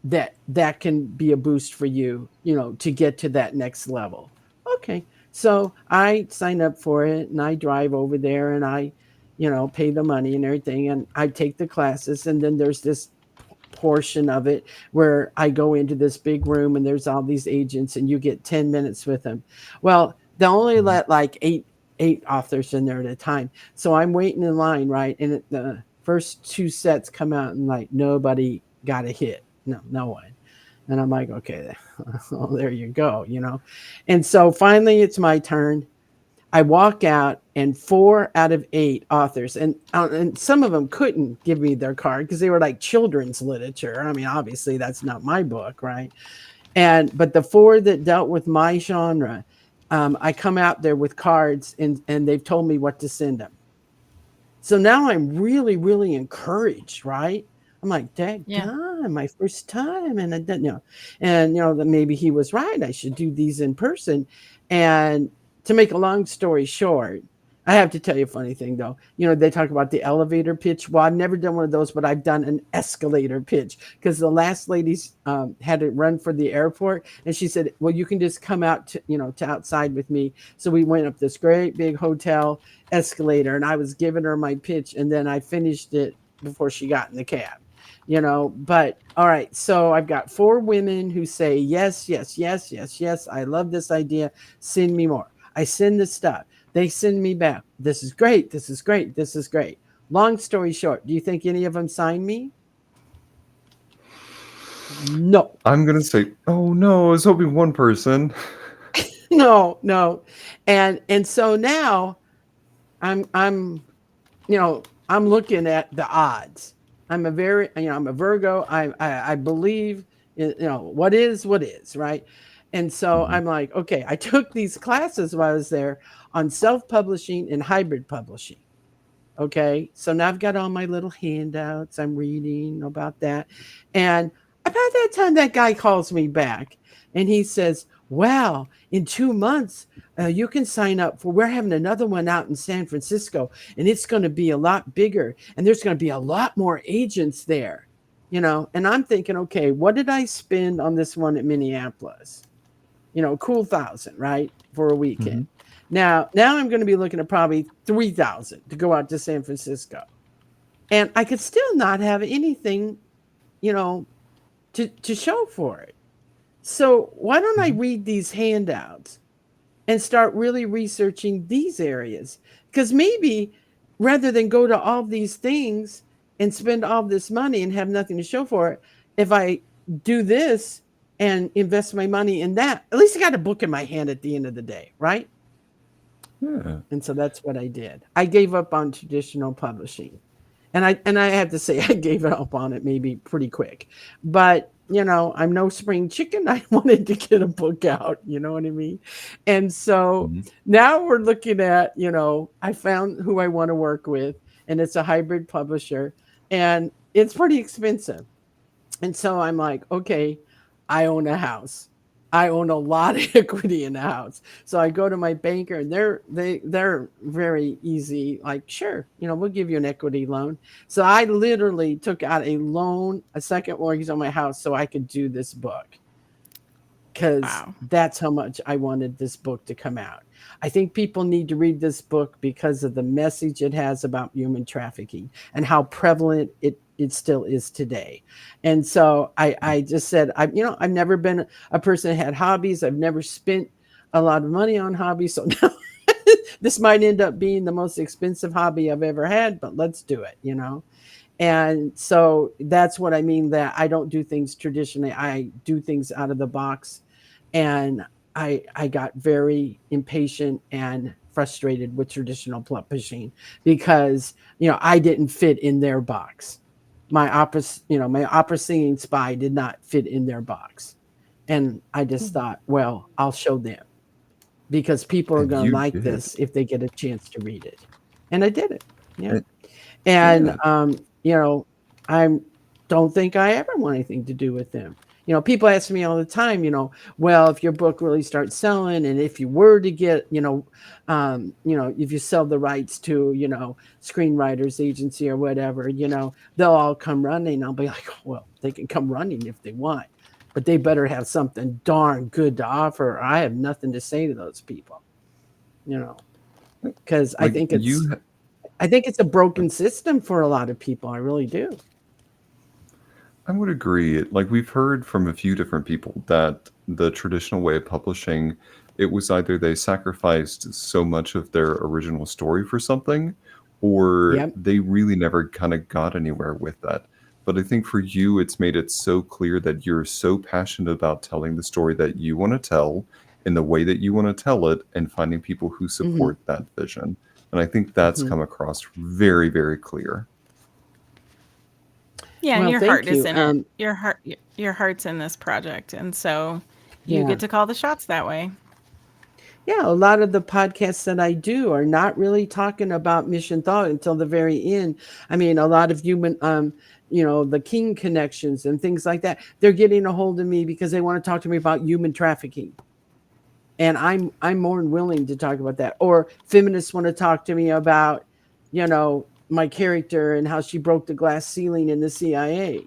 that can be a boost for you, to get to that next level. Okay. So I sign up for it, and I drive over there, and I, pay the money and everything, and I take the classes. And then there's this portion of it where I go into this big room, and there's all these agents, and you get 10 minutes with them. Well, they only Hmm. let like eight authors in there at a time. So I'm waiting in line, right? And the first two sets come out, and like nobody got a hit. No one. And I'm like, okay, well, there you go. And so finally it's my turn. I walk out, and 4 out of 8 authors, and some of them couldn't give me their card because they were like children's literature. I mean, obviously that's not my book, right? But the 4 that dealt with my genre, I come out there with cards, and they've told me what to send them. So now I'm really, really encouraged, right? I'm like, dang, Yeah. my first time. And I didn't, that maybe he was right. I should do these in person. And to make a long story short, I have to tell you a funny thing though. They talk about the elevator pitch. Well, I've never done one of those, but I've done an escalator pitch because the last ladies had to run for the airport, and she said, "Well, you can just come out to outside with me." So we went up this great big hotel escalator, and I was giving her my pitch, and then I finished it before she got in the cab. But all right, so I've got 4 women who say yes, yes, yes, yes, yes, I love this idea, send me more. I send the stuff, they send me back, this is great, this is great, this is great. Long story short, do you think any of them signed me? No. I'm gonna say, oh no, I was hoping one person. No. And so now I'm I'm looking at the odds. I'm a Virgo. I believe what is, right? And so Hmm. I'm like, okay, I took these classes while I was there on self-publishing and hybrid publishing. Okay. So now I've got all my little handouts. I'm reading about that. And about that time, that guy calls me back, and he says, wow, in 2 months, you can sign up for, we're having another one out in San Francisco, and it's going to be a lot bigger, and there's going to be a lot more agents there. And I'm thinking, okay, what did I spend on this one at Minneapolis? Cool thousand, right? For a Hmm. weekend. Now I'm going to be looking at probably 3,000 to go out to San Francisco. And I could still not have anything, you know, to show for it. So why don't I Hmm. read these handouts and start really researching these areas? Because maybe rather than go to all these things and spend all this money and have nothing to show for it, if I do this and invest my money in that, at least I got a book in my hand at the end of the day, right? Yeah. And so that's what I did. I gave up on traditional publishing. And I have to say I gave up on it maybe pretty quick. But, I'm no spring chicken. I wanted to get a book out, you know what I mean? And so Hmm. now we're looking at, I found who I want to work with, and it's a hybrid publisher, and it's pretty expensive. And so I'm like, okay, I own a house. I own a lot of equity in the house. So I go to my banker, and they're very easy. Like, sure, we'll give you an equity loan. So I literally took out a loan, a second mortgage on my house so I could do this book. because Wow. that's how much I wanted this book to come out. I think people need to read this book because of the message it has about human trafficking and how prevalent it still is today. And so I just said, I've never been a person that had hobbies. I've never spent a lot of money on hobbies. So now this might end up being the most expensive hobby I've ever had, but let's do it. And so that's what I mean, that I don't do things traditionally. I do things out of the box. And I got very impatient and frustrated with traditional publishing because, I didn't fit in their box. My opera singing spy did not fit in their box. And I just thought, well, I'll show them because people are And going to you like did. this if they get a chance to read it. And I did it. Yeah. And, And yeah. I don't think I ever want anything to do with them. People ask me all the time, well, if your book really starts selling, and if you were to get, if you sell the rights to, screenwriters agency or whatever, they'll all come running. I'll be like, well, they can come running if they want, but they better have something darn good to offer. Or I have nothing to say to those people, you know, because I Like think you it's a broken system for a lot of people. I really do. I would agree. Like we've heard from a few different people that the traditional way of publishing, it was either they sacrificed so much of their original story for something, or Yep. they really never kind of got anywhere with that. But I think for you, it's made it so clear that you're so passionate about telling the story that you want to tell in the way that you want to tell it and finding people who Hmm. support that vision. And I think that's Hmm. come across very, very clear. Yeah, and Well, your heart thank is you. in it. Your heart's in this project, and so you Yeah. get to call the shots that way. Yeah, a lot of the podcasts that I do are not really talking about mission thought until the very end. I mean, a lot of human, the King connections and things like that. They're getting a hold of me because they want to talk to me about human trafficking, and I'm more than willing to talk about that. Or feminists want to talk to me about, my character and how she broke the glass ceiling in the CIA.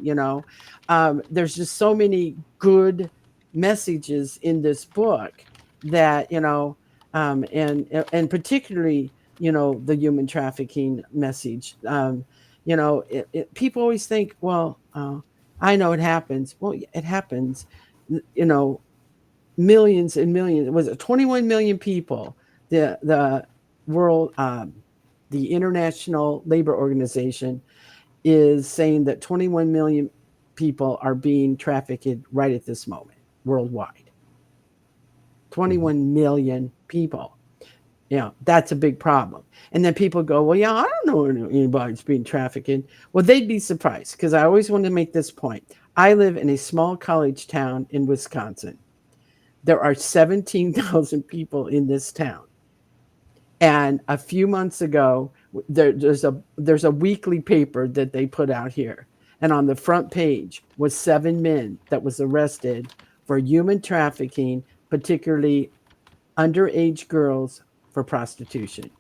There's just so many good messages in this book that and particularly the human trafficking message. People always think, well, I know it happens. Well, it happens. You know, millions and millions. Was it 21 million people? The world, the International Labor Organization is saying that 21 million people are being trafficked right at this moment worldwide. Mhm. 21 million people. That's a big problem. And then people go, well, yeah, I don't know anybody's being trafficked. Well, they'd be surprised because I always want to make this point. I live in a small college town in Wisconsin. There are 17,000 people in this town. And a few months ago, there's a weekly paper that they put out here, and on the front page was 7 men that was arrested for human trafficking, particularly underage girls for prostitution.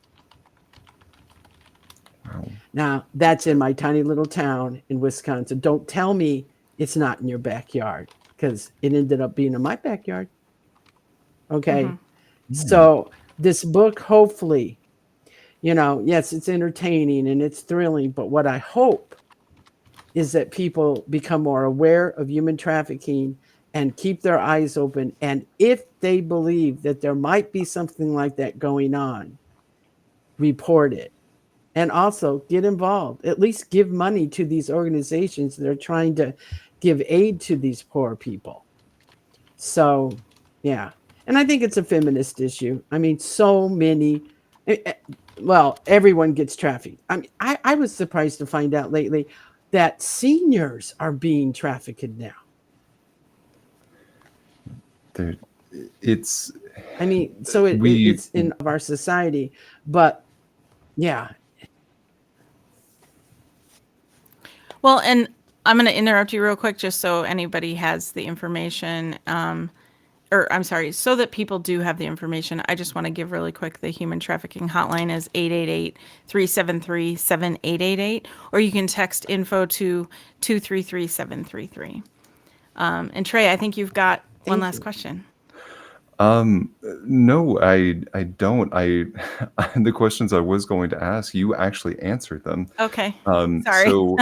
Wow. Now that's in my tiny little town in Wisconsin. Don't tell me it's not in your backyard because it ended up being in my backyard. Hmm. Okay, Yeah. so this book, hopefully, yes, it's entertaining and it's thrilling, but what I hope is that people become more aware of human trafficking and keep their eyes open. And if they believe that there might be something like that going on, report it. And also get involved. At least give money to these organizations that are trying to give aid to these poor people. So, yeah. And I think it's a feminist issue. I mean, so many, eh, eh, well, everyone gets trafficked. I mean, I was surprised to find out lately that seniors are being trafficked now. There, it's I mean, so we it's in of our society, but yeah. Well, and I'm going to interrupt you real quick just so anybody has the information. Or I'm sorry, so that people do have the information. I just want to give really quick the human trafficking hotline is 888-373-7888, or you can text info to 233-733. And Trey, I think you've got One Thank last you. question. No, I don't. The questions I was going to ask, you actually answered them. Okay. Um, Sorry. so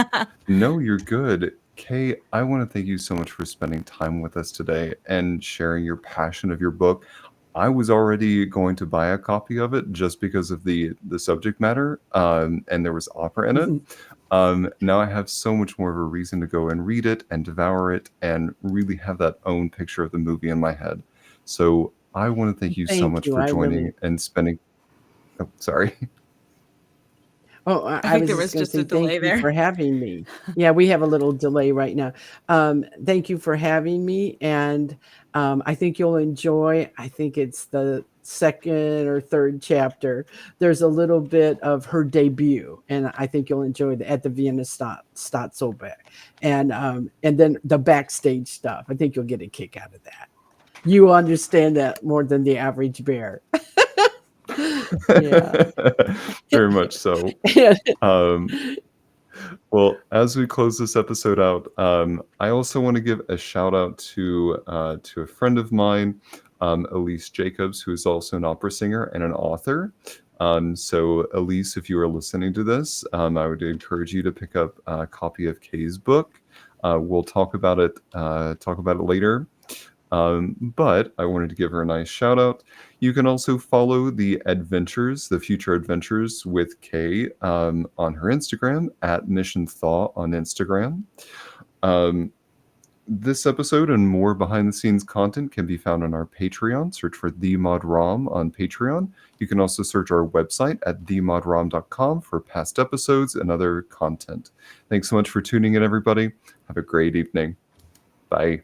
no, you're good. Kay, I want to thank you so much for spending time with us today and sharing your passion of your book. I was already going to buy a copy of it just because of the subject matter, and there was opera in it. Now I have so much more of a reason to go and read it and devour it and really have that own picture of the movie in my head. So I want to thank you so Thank much you. for I really. joining and spending. Oh, sorry. Oh, I I think was there just was going to just a say thank delay you there. for having me. Yeah, we have a little delay right now. Thank you for having me, and I think you'll enjoy. I think it's the second or third chapter. There's a little bit of her debut, and I think you'll enjoy the at the Vienna Staatsoper, and then the backstage stuff. I think you'll get a kick out of that. You understand that more than the average bear. Yeah. Very much so. Um, well, as we close this episode out, I also want to give a shout out to a friend of mine, Elise Jacobs, who is also an opera singer and an author. So, Elise, if you are listening to this, I would encourage you to pick up a copy of Kay's book. We'll talk about it. Talk about it later. But I wanted to give her a nice shout out. You can also follow the adventures, the future adventures with Kay on her Instagram at Mission Thaw on Instagram. Um, this episode and more behind the scenes content can be found on our Patreon. Search for The Mod Rom on Patreon. You can also search our website at themodrom.com for past episodes and other content. Thanks so much for tuning in, everybody. Have a great evening. Bye.